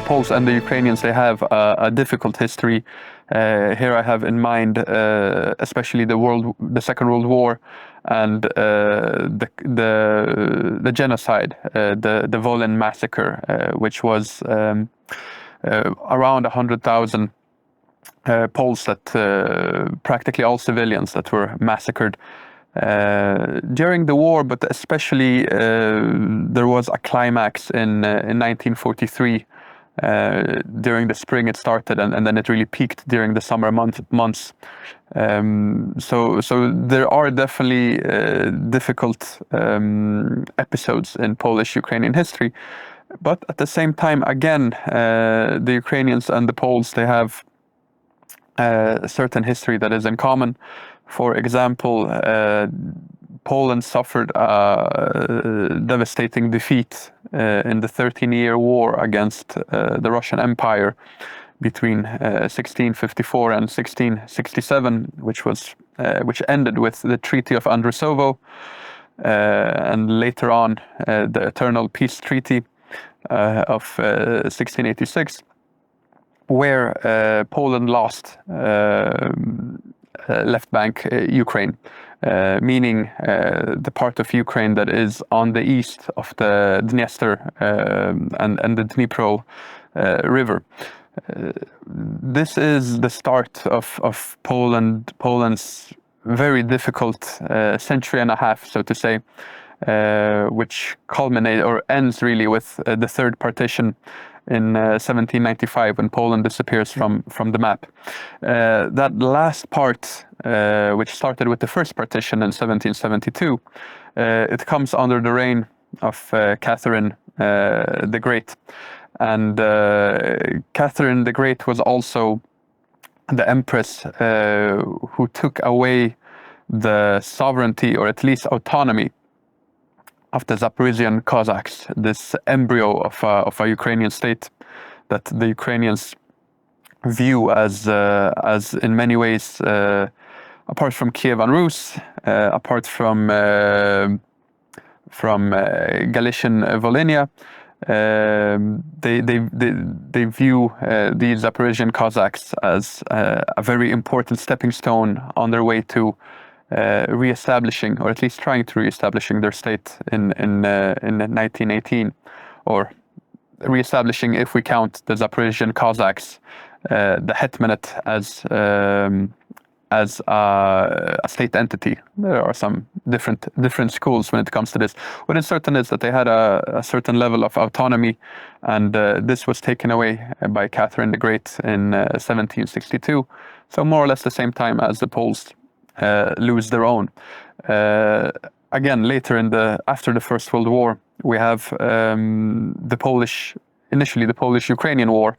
Poles and the Ukrainians, they have a difficult history. Here I have in mind especially the Second World War and the genocide, the Volyn massacre, which was around 100,000 Poles, that practically all civilians that were massacred during the war, but especially there was a climax in 1943. During the spring it started, and then it really peaked during the summer months. So there are definitely difficult episodes in Polish-Ukrainian history, but at the same time, again, the Ukrainians and the Poles, they have a certain history that is in common. For example, Poland suffered a devastating defeat in the 13-year war against the Russian Empire between 1654 and 1667, which ended with the Treaty of Andrusovo, and later on the Eternal Peace Treaty of 1686, where Poland lost left bank Ukraine, meaning the part of Ukraine that is on the east of the Dniester and the Dnipro river. This is the start of Poland's very difficult century and a half, so to say, which culminates or ends really with the third partition in 1795, when Poland disappears from the map. That last part, which started with the first partition in 1772, it comes under the reign of Catherine the Great. And Catherine the Great was also the empress who took away the sovereignty, or at least autonomy, of the Zaporizhian Cossacks, this embryo of a Ukrainian state that the Ukrainians view as in many ways, apart from Kiev and Rus, apart from Galician Volhynia, they view the Zaporizhian Cossacks as a very important stepping stone on their way to re-establishing, or at least trying to re-establishing their state in 1918, or re-establishing, if we count the Zaporizhian Cossacks, the Hetmanate as a state entity. There are some different schools when it comes to this. What is certain is that they had a certain level of autonomy, and this was taken away by Catherine the Great in 1762. So more or less the same time as the Poles lose their own. Again, later after the First World War, we have initially the Polish-Ukrainian War,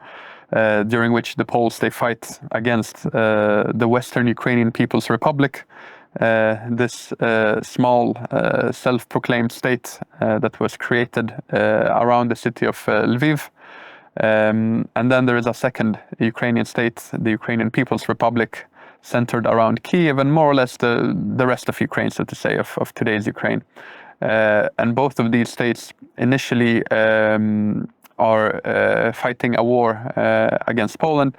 during which the Poles, they fight against the Western Ukrainian People's Republic, this small self-proclaimed state that was created around the city of Lviv. And then there is a second Ukrainian state, the Ukrainian People's Republic, centered around Kiev, and more or less the rest of Ukraine, so to say, of today's Ukraine. And both of these states initially are fighting a war against Poland.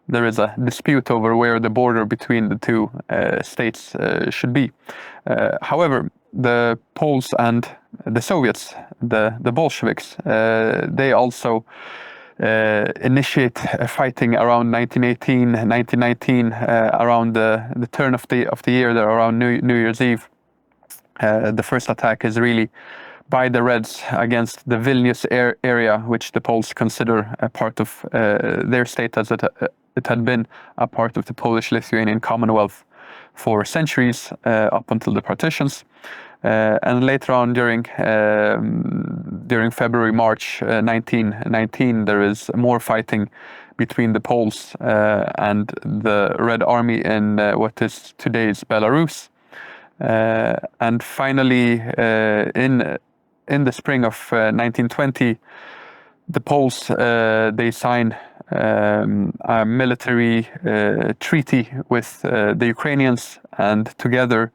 There is a dispute over where the border between the two states should be. However, the Poles and the Soviets, the Bolsheviks, they also initiate fighting around 1918, 1919, around the turn of the year, there around New Year's Eve. The first attack is really by the Reds against the Vilnius area, which the Poles consider a part of their state, as it had been a part of the Polish-Lithuanian Commonwealth for centuries, up until the partitions. And later on, during February, March 1919, there is more fighting between the Poles and the Red Army in what is today's Belarus. And finally, in the spring of 1920, the Poles, they sign a military treaty with the Ukrainians, and together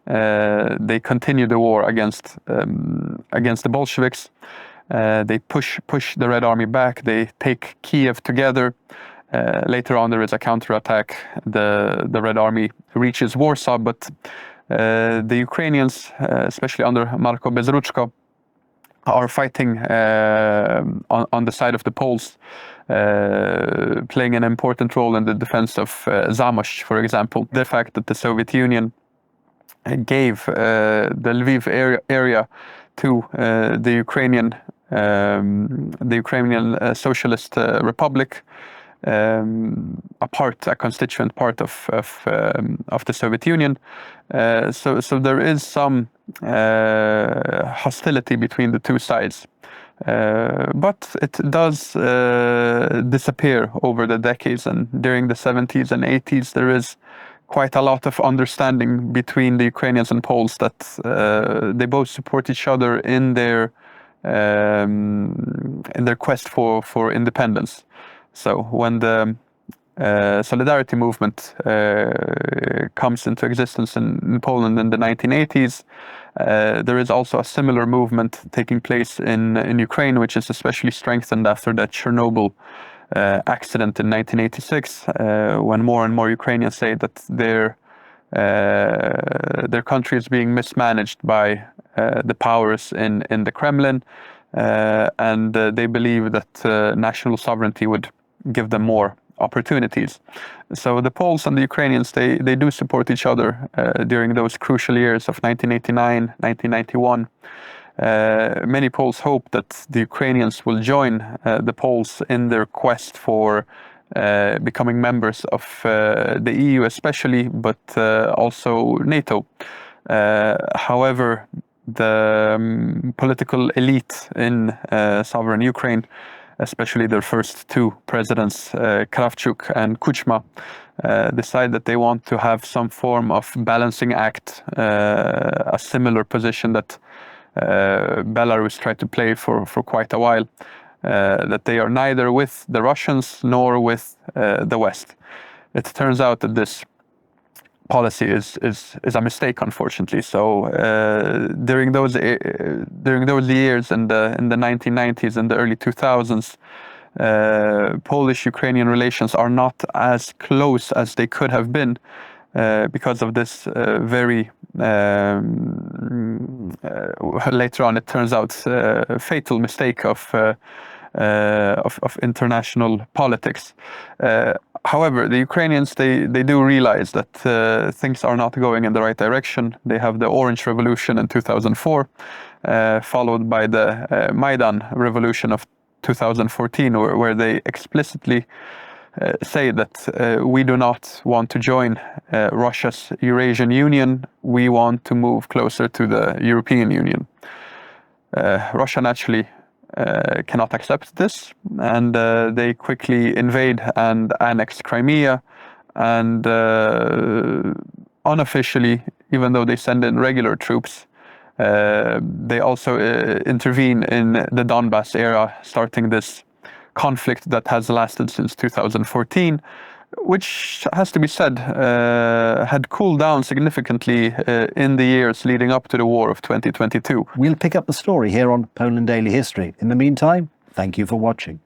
they continue the war against the Bolsheviks. They push the Red Army back. They take Kiev together. Later on, there is a counterattack. The Red Army reaches Warsaw, but the Ukrainians, especially under Marko Bezruchko, are fighting on the side of the Poles, playing an important role in the defense of Zamość, for example. The fact that the Soviet Union gave the Lviv area to the Ukrainian Socialist Republic, a constituent part of the Soviet Union. So there is some hostility between the two sides, but it does disappear over the decades. And during the 70s and 80s, there is quite a lot of understanding between the Ukrainians and Poles that they both support each other in their quest for independence. So when the Solidarity movement comes into existence in Poland in the 1980s, there is also a similar movement taking place in Ukraine, which is especially strengthened after the Chernobyl accident in 1986, when more and more Ukrainians say that their country is being mismanaged by the powers in the Kremlin, and they believe that national sovereignty would give them more opportunities. So the Poles and the Ukrainians, they do support each other during those crucial years of 1989, 1991. Many Poles hope that the Ukrainians will join the Poles in their quest for becoming members of the EU especially, but also NATO. However, the political elite in sovereign Ukraine, especially their first two presidents, Kravchuk and Kuchma, decide that they want to have some form of balancing act, a similar position that Belarus tried to play for quite a while, that they are neither with the Russians nor with the West. It turns out that this policy is a mistake, unfortunately. So during those years in the 1990s and the early 2000s, Polish-Ukrainian relations are not as close as they could have been because of this very later on it turns out fatal mistake of international politics. However, the Ukrainians, they do realize that things are not going in the right direction. They have the Orange Revolution in 2004, followed by the Maidan Revolution of 2014, where they explicitly say that we do not want to join Russia's Eurasian Union. We want to move closer to the European Union. Russia naturally cannot accept this, and they quickly invade and annex Crimea, and unofficially, even though they send in regular troops, they also intervene in the Donbass area, starting this conflict that has lasted since 2014, which has to be said had cooled down significantly in the years leading up to the war of 2022. We'll pick up the story here on Poland Daily History. In the meantime, thank you for watching.